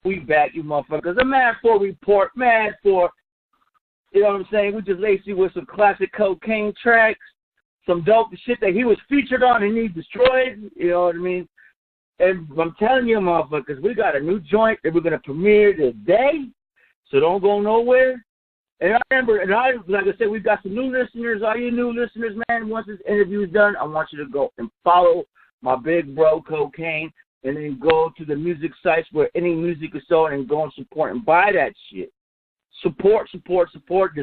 We back, you motherfuckers. I'm mad for report, mad for, you know what I'm saying? We just laced you with some classic Kokane tracks, some dope shit that he was featured on and he destroyed, you know what I mean? And I'm telling you, motherfuckers, we got a new joint that we're going to premiere today, so don't go nowhere. And I remember, like I said, we've got some new listeners. All you new listeners, man, once this interview is done, I want you to go and follow my big bro, Kokane, and then go to the music sites where any music is sold and go and support and buy that shit. Support. This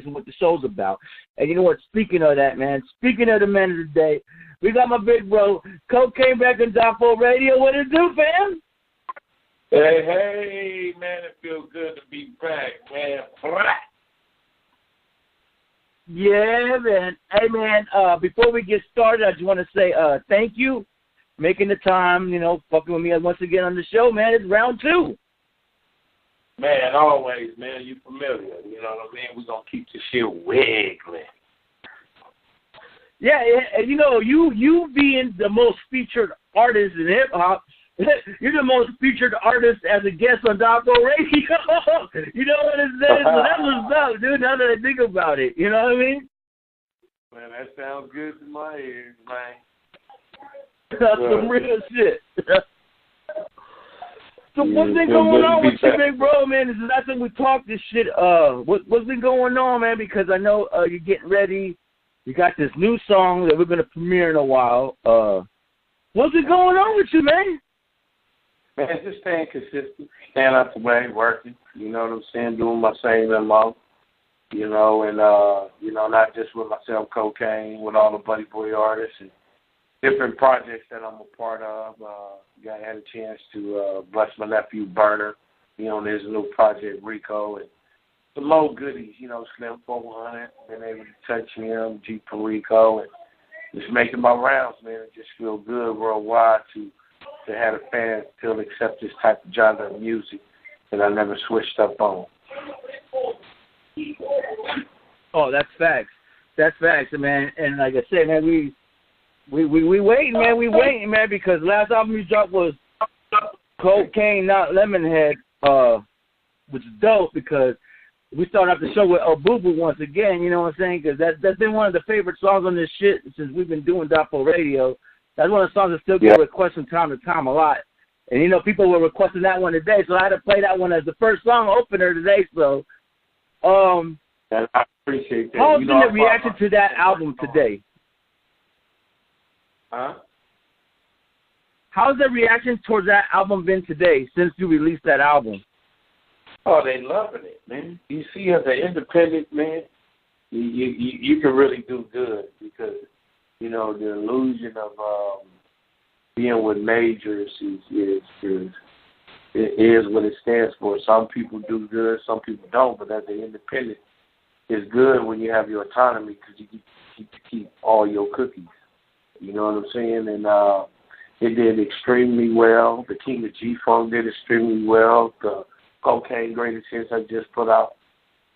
is what the show's about. And you know what? Speaking of that, man, speaking of the men of the day, we got my big bro, Kokane, back on Die4 Radio. What it do, fam? Hey, man, it feels good to be back, man. Yeah, man. Hey, man, before we get started, I just want to say thank you for making the time, you know, fucking with me once again on the show, man. It's round 2. Man, always, man. You familiar. You know what I mean? We're going to keep the shit wiggling. Yeah, and you know, you being the most featured artist in hip-hop, you're the most featured artist as a guest on Die4 Radio. You know what it says? So that was dope, dude, now that I think about it. You know what I mean? Man, that sounds good to my ears, man. That's some real shit. So what's been going on with you, big bro, man? This is the last time we talked this shit. What's been going on, man? Because I know you're getting ready. You got this new song that we're going to premiere in a while. What's been going on with you, man? Man, just staying consistent, staying out the way, working, you know what I'm saying, doing my same MO, you know, and, you know, not just with myself, Kokane, with all the Buddy Boy artists and different projects that I'm a part of. Had a chance to bless my nephew, Burner, you know, there's a new project, Rico, and some more goodies, you know, Slim 400, been able to touch him, G Perico, and just making my rounds, man. It just feels good worldwide to have the fans still accept this type of genre of music that I never switched up on. Oh, that's facts. That's facts, man. And like I said, man, we waiting, man. We waiting, man, because last album you dropped was Kokane, Not Lemonhead, which is dope because we started off the show with Boo Boo once again, you know what I'm saying? Because that's been one of the favorite songs on this shit since we've been doing Die4 Radio. That's one of the songs that still get requested from time to time a lot. And, you know, people were requesting that one today, so I had to play that one as the first song opener today. So, and I appreciate that. How's been the reaction to that album today? Huh? How's the reaction towards that album been today since you released that album? Oh, they loving it, man. You see, as an independent man, you can really do good because, you know, the illusion of being with majors is what it stands for. Some people do good, some people don't, but as an independent, it's good when you have your autonomy because you get to keep all your cookies. You know what I'm saying? And it did extremely well. The King of G-Funk did extremely well. The Kokane Greatest Hits I just put out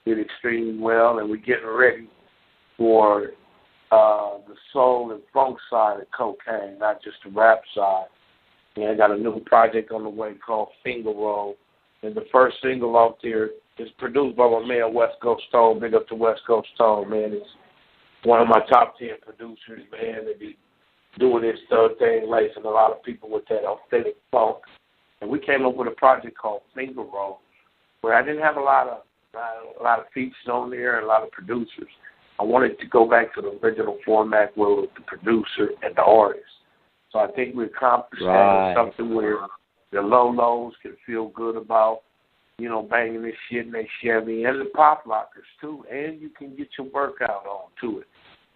did extremely well. And we're getting ready for the soul and funk side of Kokane, not just the rap side. And I got a new project on the way called Finger Roll. And the first single off there is produced by my man West Coast Tone. Big up to West Coast Tone, man. It's one of my top 10 producers, man. They be doing this thing, lacing a lot of people with that authentic funk. And we came up with a project called Finger Roll, where I didn't have a lot of features on there and a lot of producers. I wanted to go back to the original format where it was the producer and the artist. So I think we accomplished that, something where the low-lows can feel good about, you know, banging this shit in their Chevy, and the pop lockers too, and you can get your workout on to it.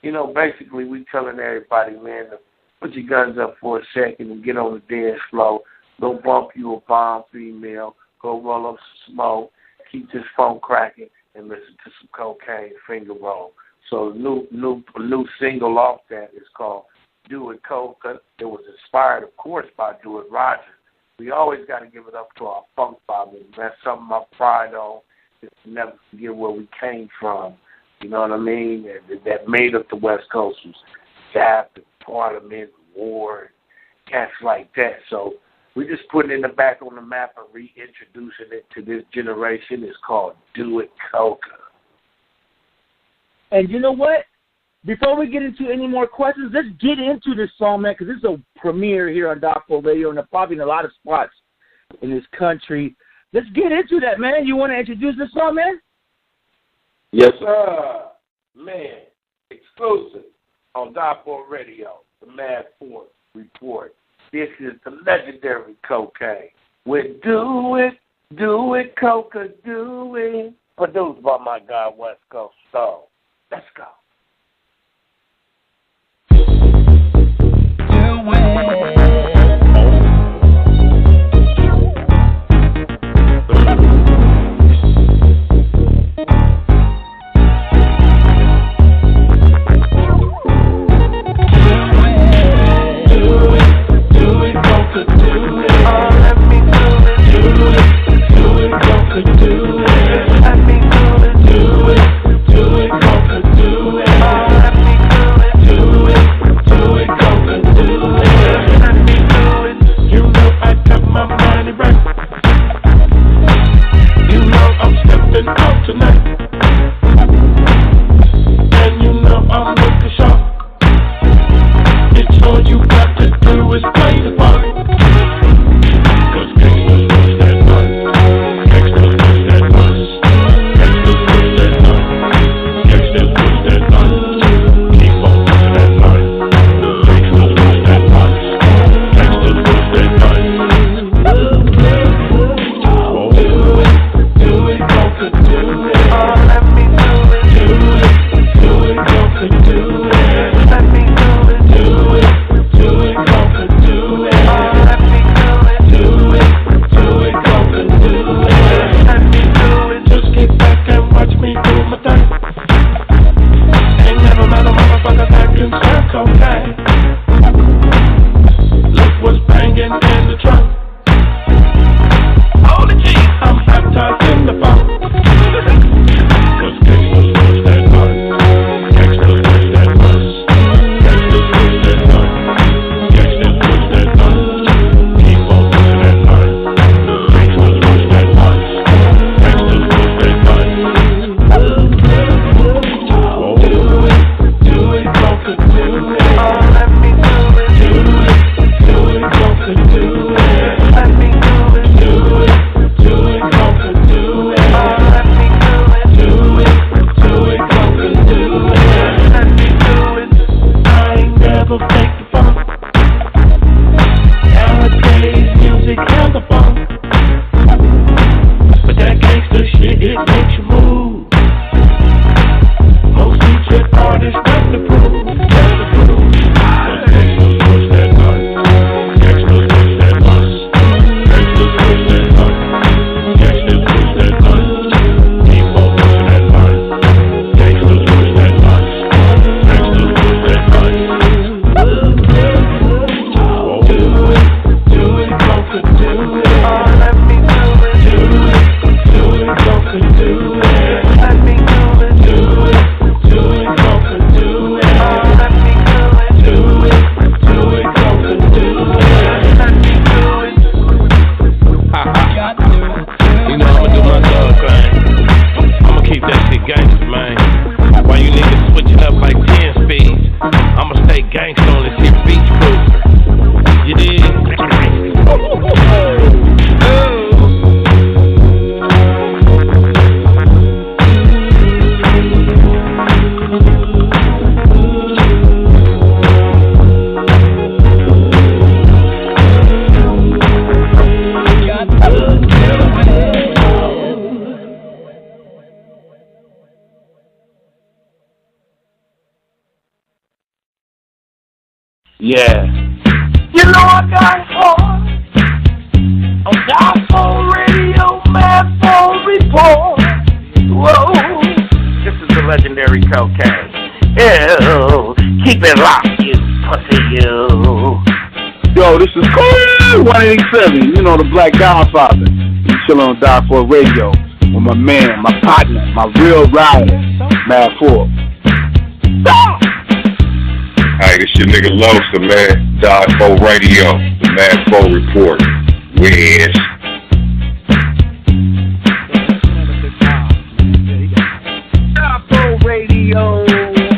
You know, basically we telling everybody, man, to put your guns up for a second and get on the dance floor, go bump you a bomb female, go roll up some smoke, keep this phone cracking, and listen to some Kokane, Finger Roll. So a new single off that is called Do It Coca. It was inspired, of course, by Do It Roger. We always got to give it up to our funk fathers. That's something I pride on, is to never forget where we came from. You know what I mean? That made up the West Coast was Zap and Parliament, War, cats like that. So We're just putting it back on the map and reintroducing it to this generation. It's called Do It Coca. And you know what? Before we get into any more questions, let's get into this song, man, because it's a premiere here on Die4 Radio and probably in a lot of spots in this country. Let's get into that, man. You want to introduce this song, man? Yes, sir. Man, exclusive on Die4 Radio, the Mad Force Report. This is the legendary Kokane. With Do It, Coca, do it. Produced by my guy, West Coast Soul. Let's go. Yeah. You know I got hard on Die4 Radio, Mad Force Report. Whoa. This is the legendary Kokane. Ew. Keep it locked, you pussy, you. Yo, this is Cole 187. You know, the Black Godfather. You chillin' on Die4 Radio with my man, my partner, my real rider, Mad Force. Stop! Hey, this your nigga Losa, man. Die4 Radio, the Mad Force Report. Yes. Die4 Radio,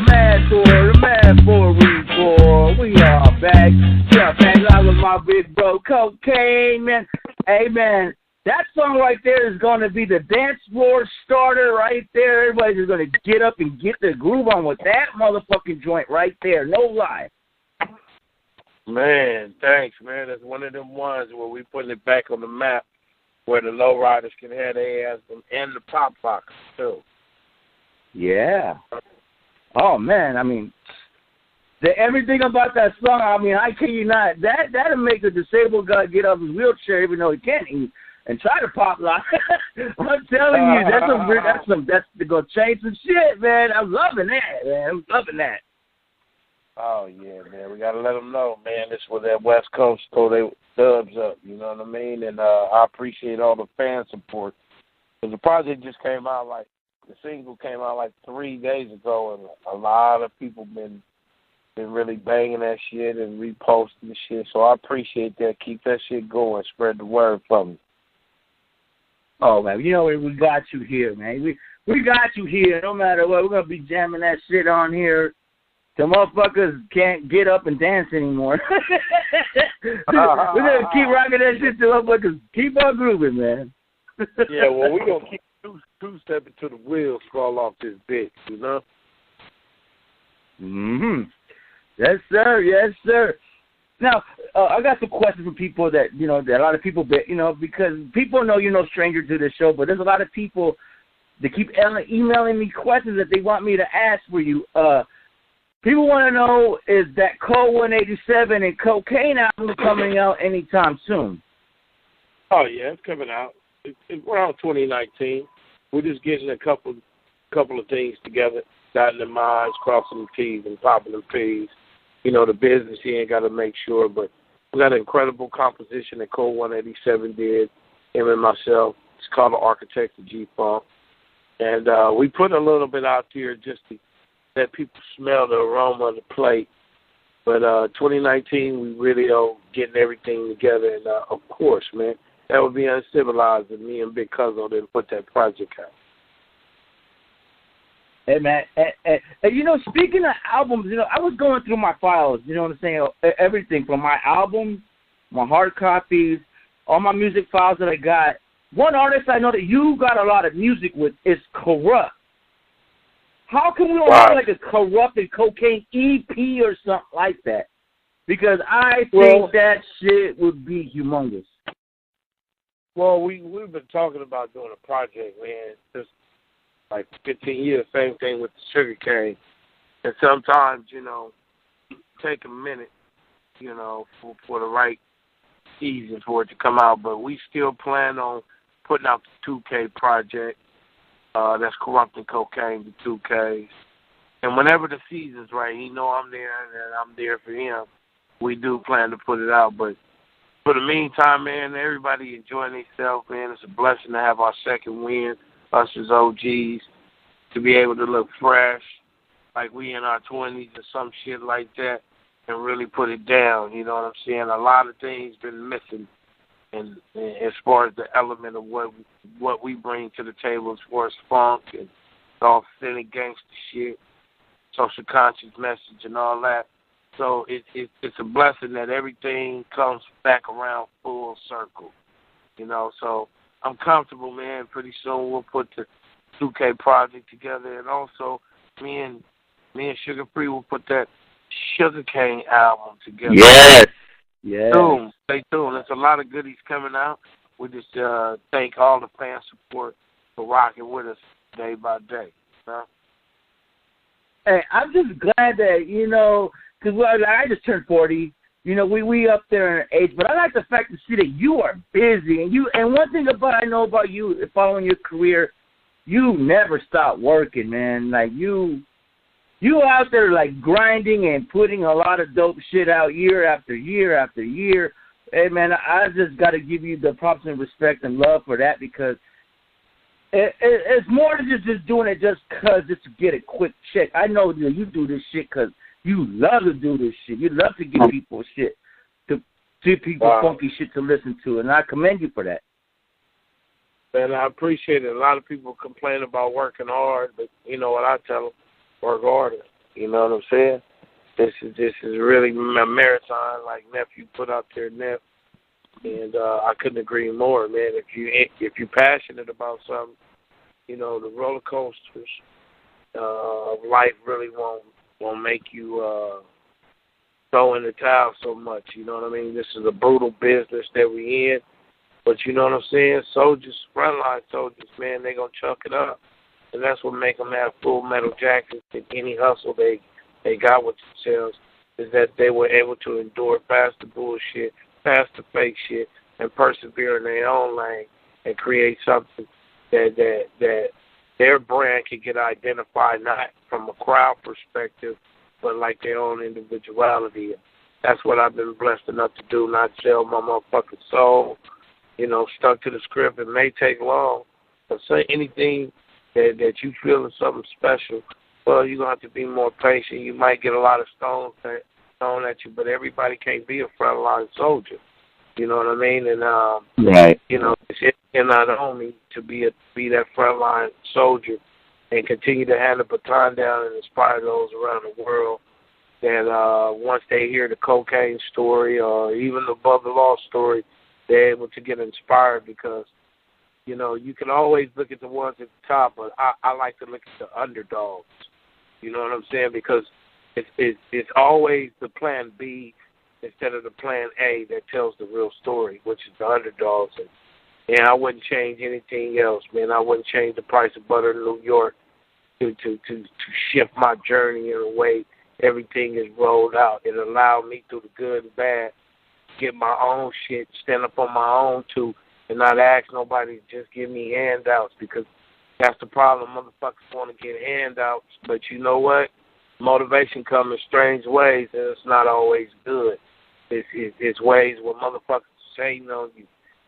Mad for Report. We are back. Yeah, back out with my big bro, Kokane, man. Hey, man, that song right there is going to be the dance floor starter right there. Everybody's just going to get up and get their groove on with that motherfucking joint right there. No lie. Man, thanks, man. That's one of them ones where we putting it back on the map where the lowriders can have their ass and the pop box, too. Yeah. Oh, man, I mean, everything about that song, I mean, I kid you not, that'll make a disabled guy get off his wheelchair even though he can't and try to pop lock. I'm telling you, that's gonna change some shit, man. I'm loving that, man. I'm loving that. Oh, yeah, man. We got to let them know, man. This was that West Coast throw their dubs up, you know what I mean? And I appreciate all the fan support. Because the project just came out the single came out 3 days ago, and a lot of people been really banging that shit and reposting the shit. So I appreciate that. Keep that shit going. Spread the word from me. Oh, man, you know we got you here, man. We got you here. No matter what, we're going to be jamming that shit on here. The motherfuckers can't get up and dance anymore. We're going to keep rocking that shit till motherfuckers keep on grooving, man. Yeah, well, we're going to keep two-stepping till the wheels fall off this bitch, you know? Mm-hmm. Yes, sir. Yes, sir. Now, I got some questions from people that, that a lot of people, because people know you're no stranger to this show, but there's a lot of people that keep emailing me questions that they want me to ask for you. People want to know, is that Code 187 and Kokane album coming out anytime soon? Oh, yeah, it's coming out. It's around 2019. We're just getting a couple of things together, dotting the I's, crossing the T's, and popping the P's. The business he ain't got to make sure, but we got an incredible composition that Code 187 did, him and myself. It's called The Architect of G-Funk. And we put a little bit out there just to let people smell the aroma of the plate. But 2019, we really are getting everything together. And, of course, man, that would be uncivilized if me and Big Cuzzo didn't put that project out. Hey, man, and speaking of albums, I was going through my files, you know what I'm saying, everything from my albums, my hard copies, all my music files that I got. One artist I know that you got a lot of music with is Corrupt. How can we don't have like a Corrupt and Kokane EP or something like that? Because I think that shit would be humongous. Well, we've been talking about doing a project, man, just like 15 years, same thing with the sugar cane. And sometimes, take a minute, for the right season for it to come out. But we still plan on putting out the 2K project. That's Corrupting Kokane, the 2Ks. And whenever the season's right, he know I'm there and I'm there for him. We do plan to put it out. But for the meantime, man, everybody enjoying themselves, man. It's a blessing to have our second win, us as OGs, to be able to look fresh, like we in our 20s or some shit like that, and really put it down. You know what I'm saying? A lot of things been missing. And as far as the element of what we bring to the table as far as funk and authentic gangster shit, social conscious message and all that. So it's a blessing that everything comes back around full circle, So I'm comfortable, man. Pretty soon we'll put the 2K project together, and also me and Sugar Free will put that Sugar Cane album together. Yes. Yeah. Stay tuned. There's a lot of goodies coming out. We just thank all the fan support for rocking with us day by day. Hey, I'm just glad that, because I just turned 40. We up there in age, but I like the fact to see that you are busy. And one thing I know about you, following your career, you never stop working, man. Like, you out there, like, grinding and putting a lot of dope shit out year after year after year. Hey, man, I just got to give you the props and respect and love for that, because it's more than just doing it just to get a quick check. I know that you do this shit because you love to do this shit. You love to give people shit. Give people funky shit to listen to, and I commend you for that. Man, I appreciate it. A lot of people complain about working hard, but you know what I tell them? Work harder. You know what I'm saying? This is really a marathon, like Nephew put out there, Nep, and I couldn't agree more, man. If you're passionate about something, you know, the roller coasters of life really won't make you throw in the towel so much. You know what I mean? This is a brutal business that we in. But you know what I'm saying? Soldiers, frontline soldiers, man, they going to chuck it up. And that's what make them have full metal jackets and any hustle they got with themselves is that they were able to endure past the bullshit, past the fake shit, and persevere in their own lane and create something that their brand can get identified not from a crowd perspective, but like their own individuality. That's what I've been blessed enough to do, not sell my motherfucking soul. You know, stuck to the script. It may take long, but say anything that you feel is something special, well, you're going to have to be more patient. You might get a lot of stones thrown at you, but everybody can't be a frontline soldier. You know what I mean? And, right. You know, it's not on me to be that frontline soldier and continue to hand the baton down and inspire those around the world that once they hear the Kokane story or even the Above the Law story, they're able to get inspired because, you know, you can always look at the ones at the top, but I like to look at the underdogs. You know what I'm saying? Because it's always the plan B instead of the plan A that tells the real story, which is the underdogs. And I wouldn't change anything else, man. I wouldn't change the price of butter in New York to shift my journey in a way everything is rolled out. It allowed me through the good and bad get my own shit, stand up on my own too, and not ask nobody to just give me handouts because that's the problem. Motherfuckers want to get handouts, but you know what? Motivation comes in strange ways, and it's not always good. It's ways where motherfuckers say on you.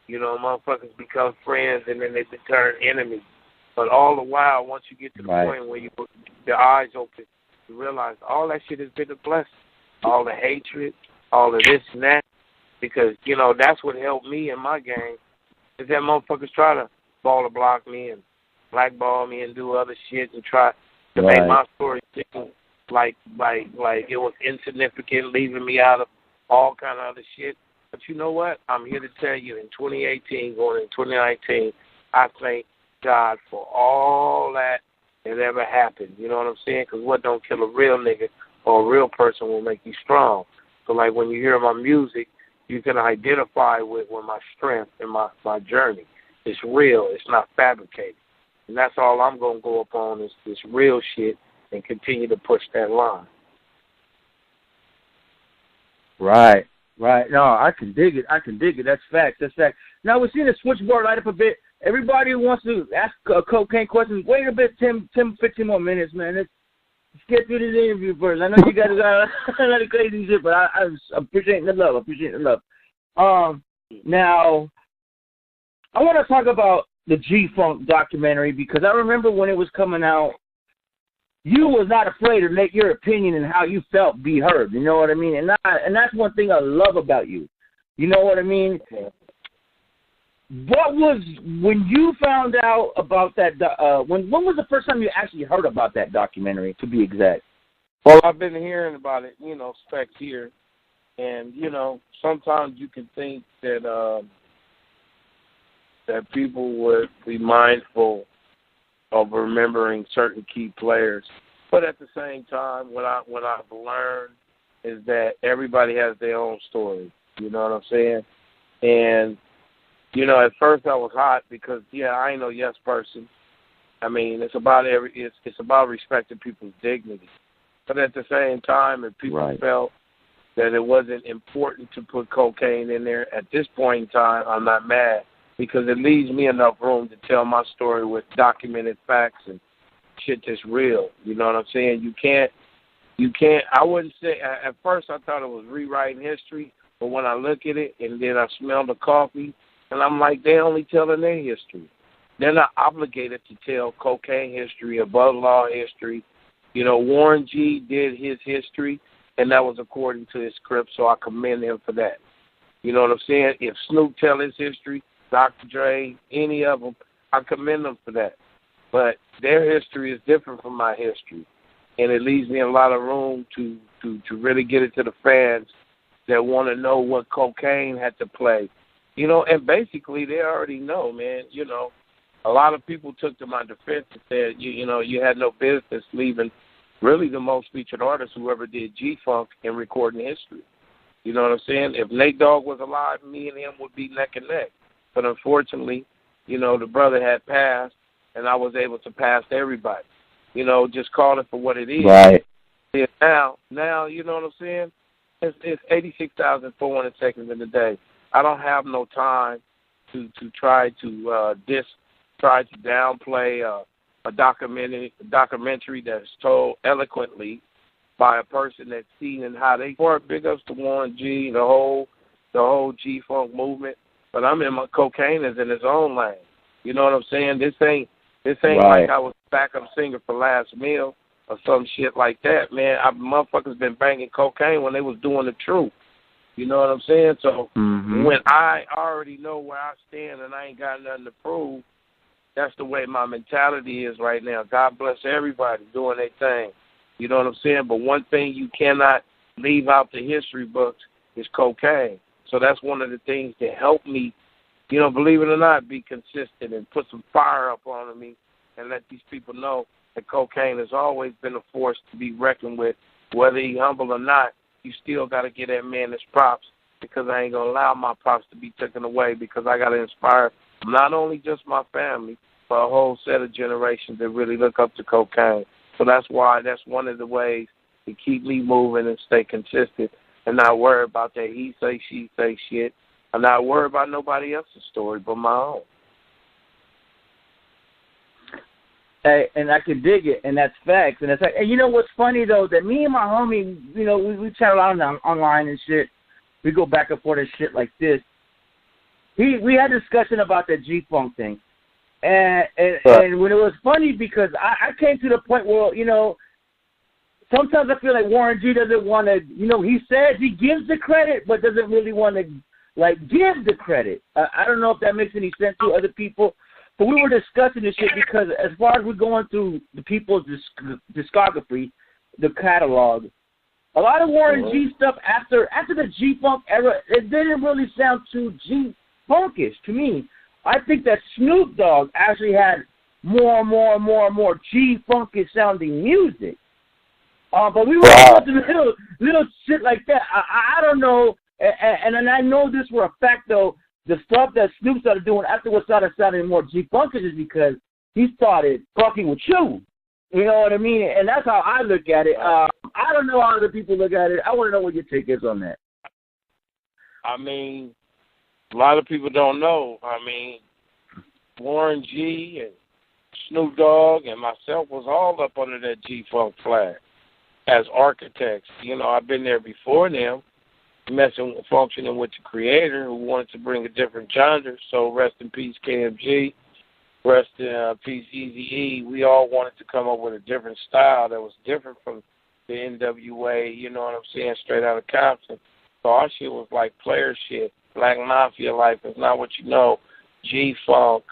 You know, motherfuckers become friends, and then they turn enemies. But all the while, once you get to the point where you put your eyes open, you realize all that shit has been a blessing. All the hatred, all of this and that. Because, you know, that's what helped me in my game, is that motherfuckers try to ball or block me and blackball me and do other shit and try to make my story seem like it was insignificant, leaving me out of all kind of other shit. But you know what? I'm here to tell you, in 2018, going in 2019, I thank God for all that ever happened. You know what I'm saying? Because what don't kill a real nigga or a real person will make you strong. So, like, when you hear my music, you can identify with my strength and my journey. It's real. It's not fabricated. And that's all I'm going to go up on is this real shit and continue to push that line. Right. No, I can dig it. That's fact. Now, we're seeing the switchboard light up a bit. Everybody who wants to ask Kokane questions, wait a bit, 10, 15 more minutes, man. Let's get through this interview first. I know you guys got a lot of crazy shit, but I appreciate the love. Now, I want to talk about the G-Funk documentary because I remember when it was coming out, you was not afraid to make your opinion and how you felt be heard. You know what I mean? And that's one thing I love about you. You know what I mean? What was, when you found out about that, when was the first time you actually heard about that documentary, to be exact? Well, I've been hearing about it, you know, specs here. And, you know, sometimes you can think that that people would be mindful of remembering certain key players. But at the same time, what I've learned is that everybody has their own story. You know what I'm saying? And, you know, at first I was hot because, I ain't no yes person. I mean, it's about it's about respecting people's dignity. But at the same time, if people felt that it wasn't important to put Kokane in there, at this point in time, I'm not mad because it leaves me enough room to tell my story with documented facts and shit that's real. You know what I'm saying? You can't, I wouldn't say, at first I thought it was rewriting history, but when I look at it and then I smell the coffee, and I'm like, they're only telling their history. They're not obligated to tell Kokane history, Above Law history. You know, Warren G did his history, and that was according to his script, so I commend him for that. You know what I'm saying? If Snoop tell his history, Dr. Dre, any of them, I commend them for that. But their history is different from my history, and it leaves me a lot of room to really get it to the fans that want to know what Kokane had to play. You know, and basically they already know, man. You know, a lot of people took to my defense and said, you had no business leaving really the most featured artist who ever did G-Funk in recording history. You know what I'm saying? If Nate Dogg was alive, me and him would be neck and neck. But unfortunately, you know, the brother had passed, and I was able to pass everybody. You know, just call it for what it is. Right. Yeah, now, you know what I'm saying? It's 86,400 seconds in the day. I don't have no time to try to downplay a documentary that's told eloquently by a person that's seen and how they work. Big ups to Warren G, the whole G-Funk movement. But I'm in my Kokane is in his own lane. You know what I'm saying? This ain't right. like I was backup singer for Last Meal or some shit like that, man. Motherfuckers been banging cocaine when they was doing the truth. You know what I'm saying? So when I already know where I stand and I ain't got nothing to prove, that's the way my mentality is right now. God bless everybody doing their thing. You know what I'm saying? But one thing you cannot leave out the history books is cocaine. So that's one of the things that helped me, you know, believe it or not, be consistent and put some fire up on me and let these people know that cocaine has always been a force to be reckoned with. Whether he humble or not, you still got to get that man his props, because I ain't going to allow my props to be taken away, because I got to inspire not only just my family, but a whole set of generations that really look up to cocaine. So that's one of the ways to keep me moving and stay consistent and not worry about that he say, she say shit. I'm not worried about nobody else's story but my own. Hey, and I can dig it, and that's facts. And it's like, and you know what's funny though, that me and my homie, you know, we chat a lot online and shit. We go back and forth and shit like this. We had a discussion about that G-Funk thing, and when it was funny, because I came to the point where, you know, sometimes I feel like Warren G doesn't want to, you know, he says he gives the credit, but doesn't really want to, like, give the credit. I don't know if that makes any sense to other people, but we were discussing this shit because as far as we're going through the people's discography, the catalog, a lot of Warren G stuff after the G-Funk era, it didn't really sound too G-Funkish to me. I think that Snoop Dogg actually had more G-Funkish sounding music. But we were going through little shit like that. I don't know, and I know this for a fact, though. The stuff that Snoop started doing afterwards started sounding more G-Funkish is because he started fucking with you. You know what I mean? And that's how I look at it. I don't know how other people look at it. I want to know what your take is on that. I mean, a lot of people don't know. I mean, Warren G and Snoop Dogg and myself was all up under that G-Funk flag as architects. You know, I've been there before them, functioning with the creator who wanted to bring a different genre. So rest in peace, KMG. Rest in peace, Eazy-E. We all wanted to come up with a different style that was different from the NWA, you know what I'm saying, straight out of Compton. So our shit was like player shit. Black Mafia life is not what you know. G-Funk,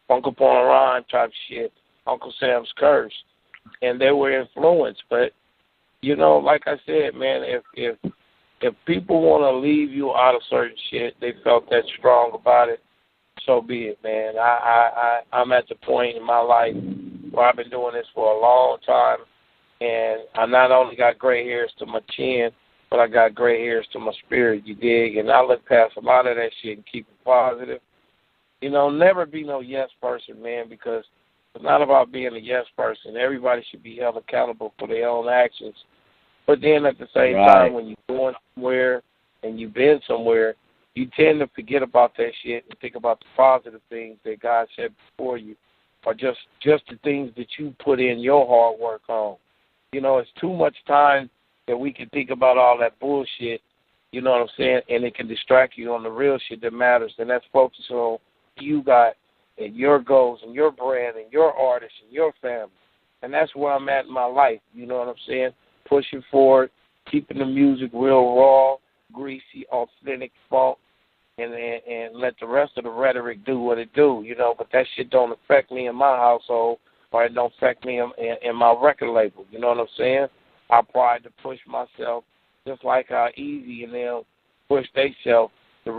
Funk Upon a Rhyme type shit, Uncle Sam's Curse. And they were influenced. But, you know, like I said, man, if people want to leave you out of certain shit, they felt that strong about it, so be it, man. I'm at the point in my life where I've been doing this for a long time, and I not only got gray hairs to my chin, but I got gray hairs to my spirit, you dig? And I look past a lot of that shit and keep it positive. You know, never be no yes person, man, because it's not about being a yes person. Everybody should be held accountable for their own actions. But then at the same time, when you're going somewhere and you've been somewhere, you tend to forget about that shit and think about the positive things that God said before you, or just the things that you put in your hard work on. You know, it's too much time that we can think about all that bullshit, you know what I'm saying, and it can distract you on the real shit that matters, and that's focusing on what you got and your goals and your brand and your artists and your family. And that's where I'm at in my life, you know what I'm saying, pushing forward, keeping the music real raw, greasy, authentic funk, and let the rest of the rhetoric do what it do, you know. But that shit don't affect me in my household, or it don't affect me in my record label. You know what I'm saying? I pride to push myself just like how Easy and them push themselves to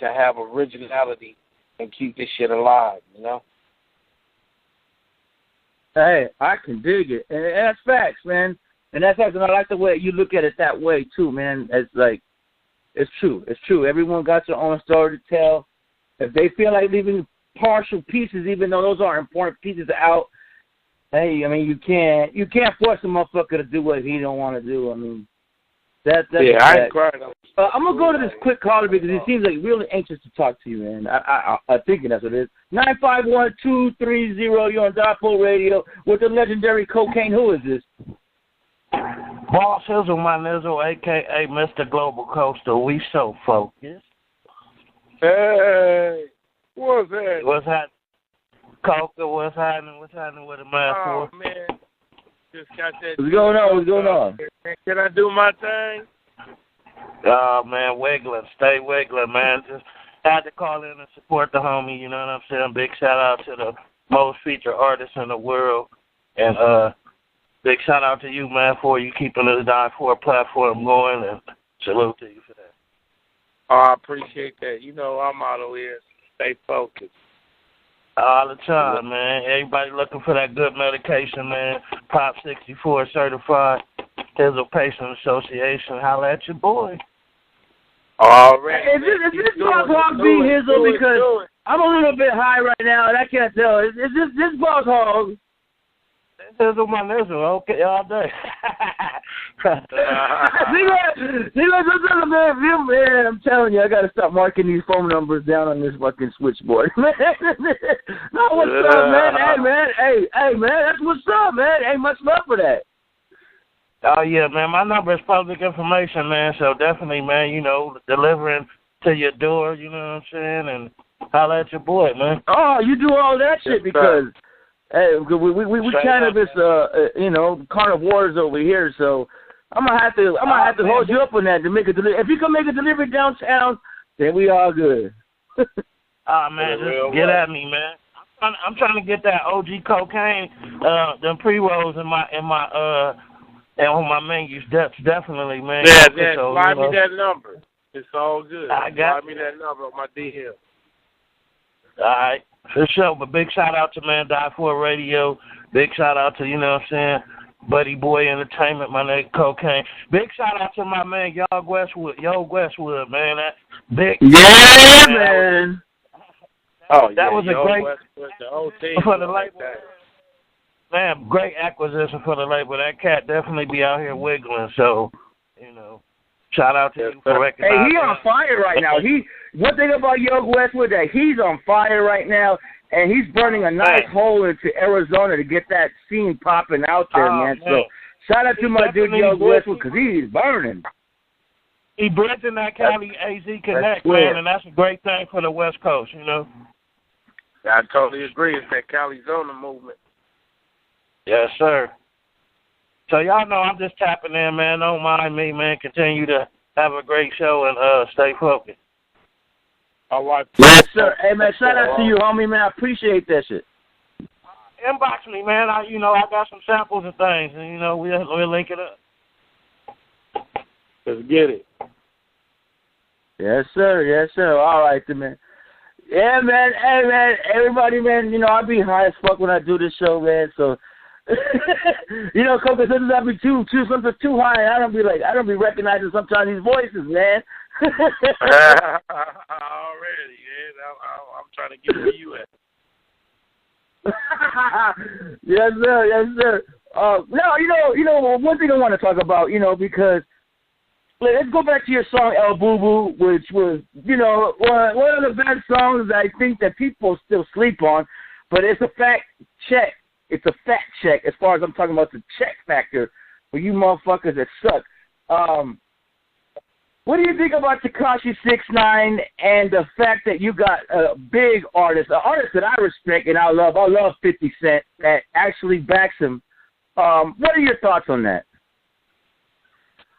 have originality and keep this shit alive, you know? Hey, I can dig it. And that's facts, man. And that's facts. And I like the way you look at it that way, too, man. It's like, it's true. It's true. Everyone got their own story to tell. If they feel like leaving partial pieces, even though those aren't important pieces, out, hey, I mean, you can't force a motherfucker to do what he don't want to do. I mean, that's yeah, I ain't crying. I'm gonna go to this quick caller because he seems like really anxious to talk to you, man. I think that's what it is. 951-230. You're on Die4 Radio with the legendary Kokane. Who is this? Boss Hizzle, my nizzle, a.k.a. Mr. Global Coaster. We so focused. Hey, what's that? What's happening? Coca, what's happening? What's happening with the man for? Oh, man. Just got that. What's going on? What's going on? Can I do my thing? Oh, man, wiggling. Stay wiggling, man. Just had to call in and support the homie, you know what I'm saying? Big shout-out to the most featured artist in the world. And big shout-out to you, man, for you keeping this Die4 platform going. And salute to you for that. Oh, I appreciate that. You know, our motto is stay focused. All the time, man. Everybody looking for that good medication, man. Prop 64 certified. Hizzle Patient Association. Holla at your boy. Already. Is this Boss Hog being Hizzle? Because I'm a little bit high right now, and I can't tell. Is this Boss Hog? Hizzle my nizzle. Okay, all day. Man, I'm telling you, I got to stop marking these phone numbers down on this fucking switchboard. No, what's up, man? Hey, man. Hey, man, that's what's up, man. Ain't much love for that. Oh, yeah, man. My number is public information, man. So definitely, man, you know, delivering to your door, you know what I'm saying? And holla at your boy, man. Oh, you do all that shit because, hey, we cannabis, you know, carnivores over here, so I'm gonna have to hold you up on that to make a delivery. If you can make a delivery downtown, then we all good. Man, just get at me, man. I'm trying to get that OG cocaine, them pre-rolls in my and on my menus. That's definitely, man. Yeah, so, slide me that number. It's all good. Slide me that number on my DM. All right, for sure. But big shout out to man Die4 Radio. Big shout out to, you know what I'm saying, Buddy Boy Entertainment, my nigga Kokane. Big shout out to my man Yo Westwood, man. That big man. That was a great the whole team for the label. Man, great acquisition for the label. That cat definitely be out here wiggling. So, you know, shout out to you for recognizing. Hey, he on fire right now. One thing about Yo Westwood that he's on fire right now, and he's burning a nice hole into Arizona to get that scene popping out there, man. So shout out to my dude Yo Westwood because he's burning. He bridging that Cali AZ Connect, man, and that's a great thing for the West Coast, you know. I totally agree. It's that Calizona movement. Yes, sir. So y'all know I'm just tapping in, man. Don't mind me, man. Continue to have a great show and stay focused. All right. Yes, sir. Hey, man, shout out to you, homie, man. I appreciate that shit. Inbox me, man. I got some samples and things, and, you know, we'll link it up. Let's get it. Yes, sir. Yes, sir. All right, then, man. Yeah, man. Hey, man. Everybody, man, you know, I be high as fuck when I do this show, man, so... you know, Coca, sometimes I be too high. I don't be recognizing sometimes these voices, man. Already, man. I'm trying to get where you at. Yes, sir. Yes, sir. Now, you know, one thing I want to talk about, you know, because let's go back to your song El Boo Boo, which was, you know, one of the best songs I think that people still sleep on, but it's a fact check. It's a fact check as far as I'm talking about the check factor for you motherfuckers that suck. What do you think about Tekashi 6ix9ine and the fact that you got a big artist, an artist that I respect and I love 50 Cent, that actually backs him? What are your thoughts on that?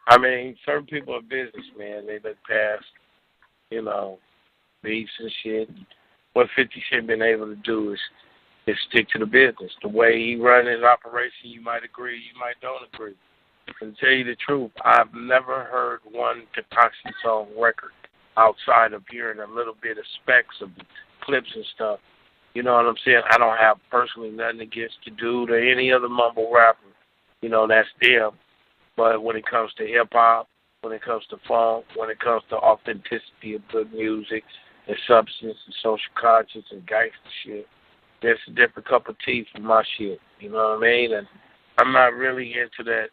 I mean, certain people are businessmen. They look past beats and shit. What 50 Cent been able to do is stick to the business. The way he run his operation, you might agree, you might don't agree. And to tell you the truth, I've never heard one Kokane song record outside of hearing a little bit of specs of clips and stuff. You know what I'm saying? I don't have personally nothing against the dude or any other mumble rapper. That's them. But when it comes to hip-hop, when it comes to funk, when it comes to authenticity of good music and substance and social conscience and gangster shit, there's a different cup of tea for my shit. You know what I mean? And I'm not really into that,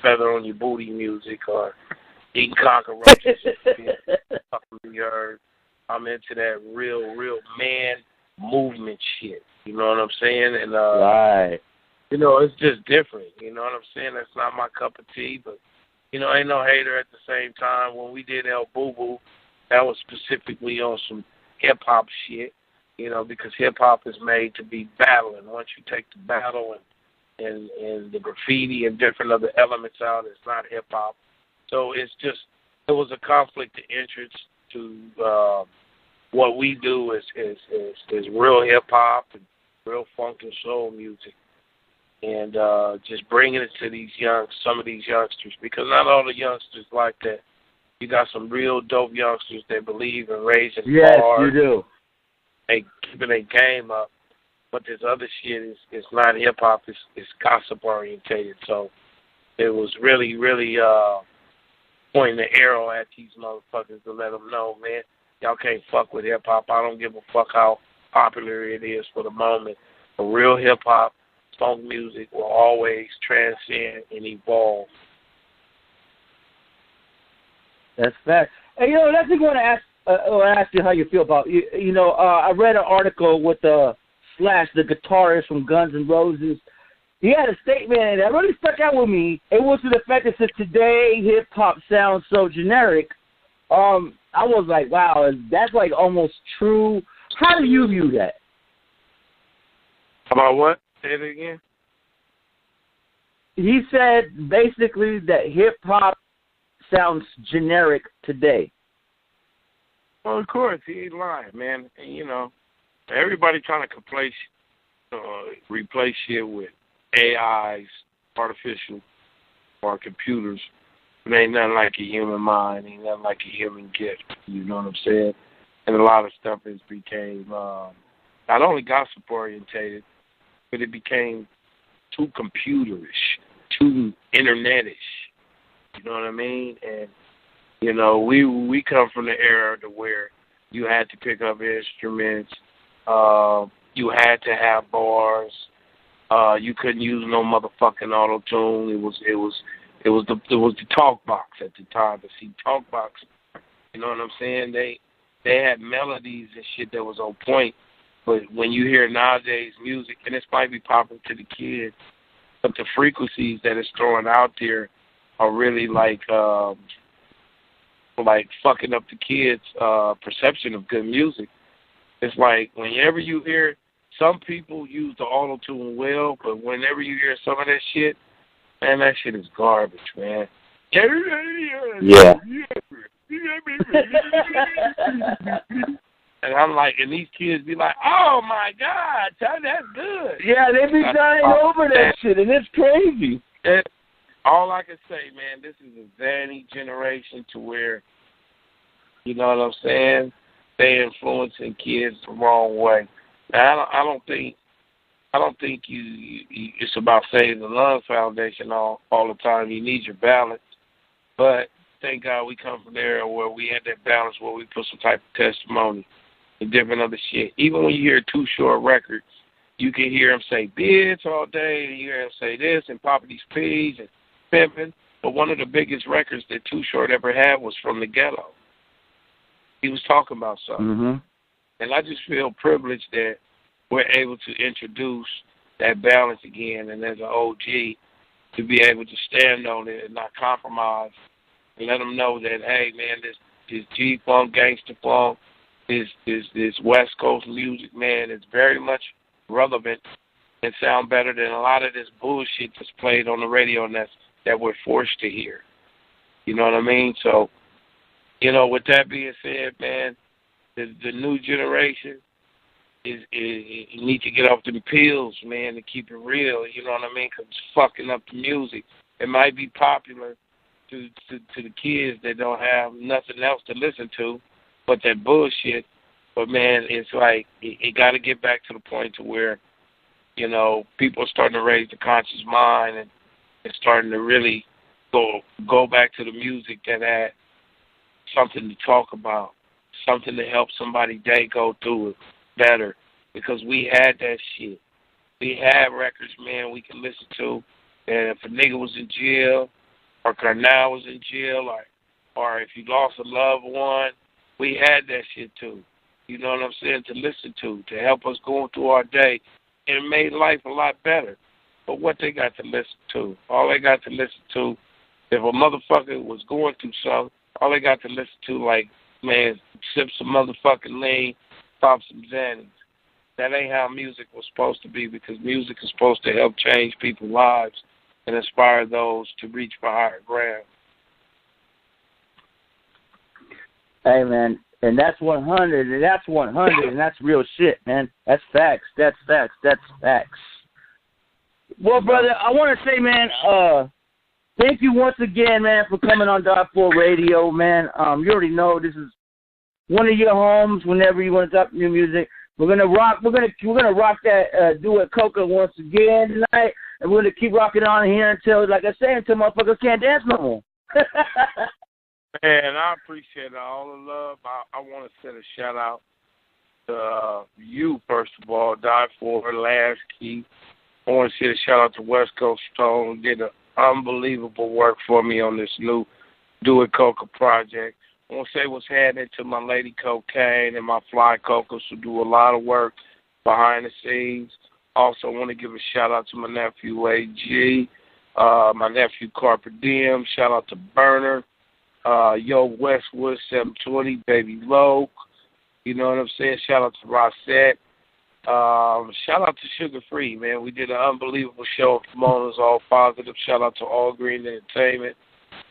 feather on your booty music or eating cockroaches and shit. I'm into that real man movement shit. You know what I'm saying? And right. It's just different. You know what I'm saying? That's not my cup of tea, but ain't no hater at the same time. When we did El Boo Boo, that was specifically on some hip hop shit. Because hip hop is made to be battling. Once you take the battle and the graffiti and different other elements out, it's not hip hop. So it was a conflict of interest to what we do is real hip hop and real funk and soul music, and just bringing it to some of these youngsters, because not all the youngsters like that. You got some real dope youngsters that believe in raising bars. Yes, you do. They keeping their game up, but this other shit is not hip hop. It's gossip orientated. So it was really pointing the arrow at these motherfuckers to let them know, man, y'all can't fuck with hip hop. I don't give a fuck how popular it is for the moment. But real hip hop, funk music will always transcend and evolve. That's fact. And that's what I want to ask you how you feel about. I read an article with Slash, the guitarist from Guns N' Roses. He had a statement that really stuck out with me. It was to the fact that since today hip hop sounds so generic, I was like, wow, that's like almost true. How do you view that? About what? Say it again. He said basically that hip hop sounds generic today. Well, of course, he ain't lying, man. And, everybody trying to replace shit with AIs, artificial, or computers. It ain't nothing like a human mind. Ain't nothing like a human gift. You know what I'm saying? And a lot of stuff has became not only gossip orientated, but it became too computerish, too internetish. You know what I mean? And we come from the era to where you had to pick up instruments, you had to have bars, you couldn't use no motherfucking auto tune. It was the talk box at the time. But see, talk box, you know what I'm saying? They had melodies and shit that was on point. But when you hear nowadays music, and this might be popular to the kids, but the frequencies that it's throwing out there are really like fucking up the kids' perception of good music. It's like whenever you hear, some people use the auto-tune well, but whenever you hear some of that shit, man, that shit is garbage, man. Yeah. And I'm like, and these kids be like, oh my God, that's good. Yeah, they be dying over that shit, and it's crazy. All I can say, man, this is a zany generation to where, you know what I'm saying, they influencing kids the wrong way. Now, I don't think it's about saving the Lung Foundation all the time. You need your balance, but thank God we come from an era where we had that balance, where we put some type of testimony and different other shit. Even when you hear Too Short records, you can hear him say bitch all day, and you hear him say this and popping these P's and pimping. But one of the biggest records that Too Short ever had was From the Ghetto. He was talking about something. Mm-hmm. And I just feel privileged that we're able to introduce that balance again, and as an OG, to be able to stand on it and not compromise, and let them know that, hey, man, this G-Funk, Gangsta Funk, this West Coast music, man, is very much relevant and sound better than a lot of this bullshit that's played on the radio and that we're forced to hear. You know what I mean? So With that being said, man, the new generation is need to get off them pills, man, and keep it real. You know what I mean? 'Cause it's fucking up the music. It might be popular to the kids that don't have nothing else to listen to but that bullshit. But, man, it's like it got to get back to the point to where, people are starting to raise the conscious mind and starting to really go back to the music that had something to talk about, something to help somebody day go through it better, because we had that shit. We had records, man, we can listen to, and if a nigga was in jail or Cornell was in jail or if you lost a loved one, we had that shit too. You know what I'm saying? To listen to help us going through our day, and it made life a lot better. But what they got to listen to? All they got to listen to, if a motherfucker was going through something, all they got to listen to, like, man, sip some motherfucking lean, pop some Xannies. That ain't how music was supposed to be, because music is supposed to help change people's lives and inspire those to reach for higher ground. Hey, man, and that's 100, and that's 100, and that's real shit, man. That's facts. That's facts. That's facts. Well, brother, I want to say, man, thank you once again, man, for coming on Die4 Radio, man. You already know this is one of your homes. Whenever you want to drop new music, we're gonna rock. We're gonna rock that Do It Coca once again tonight, and we're gonna keep rocking on here until, like I say, until motherfuckers can't dance no more. Man, I appreciate all the love. I want to send a shout out to you, first of all, Die4, Last Key. I want to send a shout out to West Coast Stone, who did an unbelievable work for me on this new Do It Coca project. I want to say what's happening to my lady Kokane and my fly Cocos, who do a lot of work behind the scenes. Also, I want to give a shout out to my nephew AG, my nephew Carpe Diem. Shout out to Burner, Yo Westwood 720, Baby Loke. You know what I'm saying? Shout out to Rossette. Shout out to Sugar Free, man. We did an unbelievable show of Pomona's All Positive. Shout out to All Green Entertainment.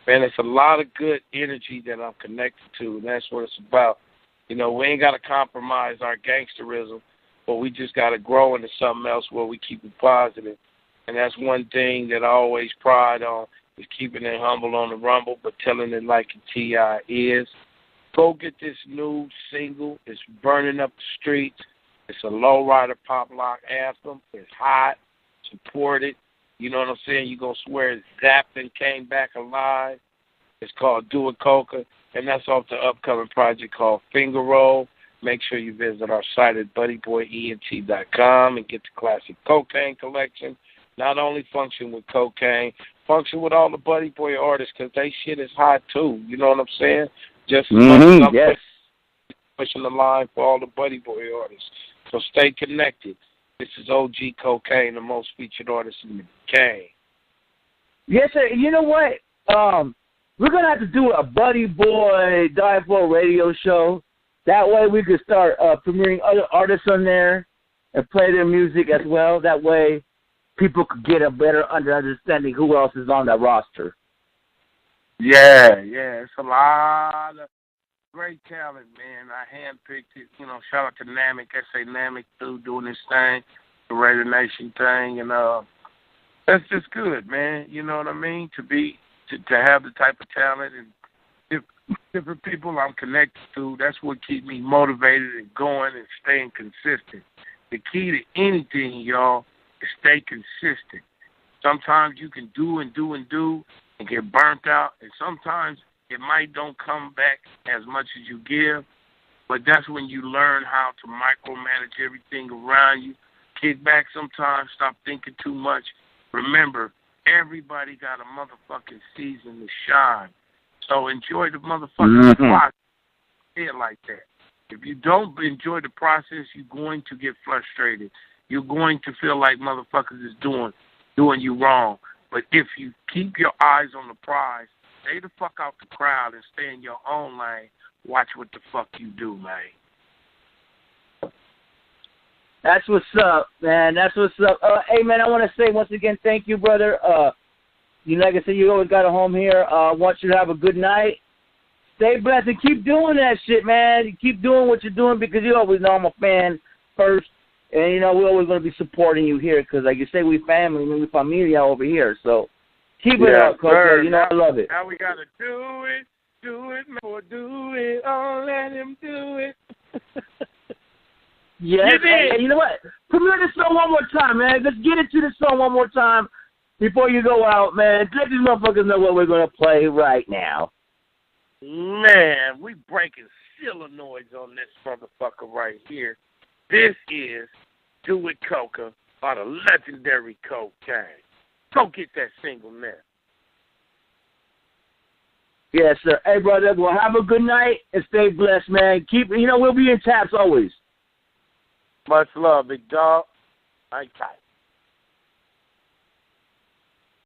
Man, it's a lot of good energy that I'm connected to, and that's what it's about. We ain't got to compromise our gangsterism, but we just got to grow into something else where we keep it positive. And that's one thing that I always pride on, is keeping it humble on the rumble, but telling it like a T.I. is. Go get this new single. It's burning up the streets. It's a lowrider pop lock anthem. It's hot. Support it. You know what I'm saying? You're going to swear zapped and came back alive. It's called Do It Coca, and that's off the upcoming project called Finger Roll. Make sure you visit our site at buddyboyent.com and get the classic Kokane collection. Not only function with Kokane, function with all the Buddy Boy artists, because they shit is hot too. You know what I'm saying? Just as much as I'm pushing the line for all the Buddy Boy artists. So stay connected. This is OG Kokane, the most featured artist in the game. Yes, sir. You know what? We're going to have to do a Buddy Boy Die4 radio show. That way we could start premiering other artists on there and play their music as well. That way people could get a better understanding who else is on that roster. Yeah. It's a lot of great talent, man. I handpicked it. Shout out to Namek, S.A. Namek, too, doing this thing, the Raider Nation thing, and that's just good, man. You know what I mean? To have the type of talent and different people I'm connected to, that's what keeps me motivated and going and staying consistent. The key to anything, y'all, is stay consistent. Sometimes you can do and get burnt out, and sometimes it might don't come back as much as you give, but that's when you learn how to micromanage everything around you. Kick back sometimes, stop thinking too much. Remember, everybody got a motherfucking season to shine. So enjoy the motherfucking process. Say it like that. If you don't enjoy the process, you're going to get frustrated. You're going to feel like motherfuckers is doing you wrong. But if you keep your eyes on the prize, stay the fuck out the crowd and stay in your own lane, watch what the fuck you do, man. That's what's up, man. That's what's up. Hey, man, I want to say once again, thank you, brother. Like I said, you always got a home here. I want you to have a good night. Stay blessed and keep doing that shit, man. You keep doing what you're doing because you always know I'm a fan first. And, you know, we're always going to be supporting you here because, like you say, we family, we familia over here. So keep it up, Coco. You know, I love it. Now we got to do it, or do it. Oh, let him do it. Yes. Hey, you know what? Premiere this song one more time, man. Let's get into this song one more time before you go out, man. Let these motherfuckers know what we're going to play right now. Man, we breaking solenoids on this motherfucker right here. This is Do It Coca by the legendary Kokane. Go get that single now. Yes, sir. Hey, brother, well, have a good night and stay blessed, man. We'll be in taps always. Much love, big dog. I tight.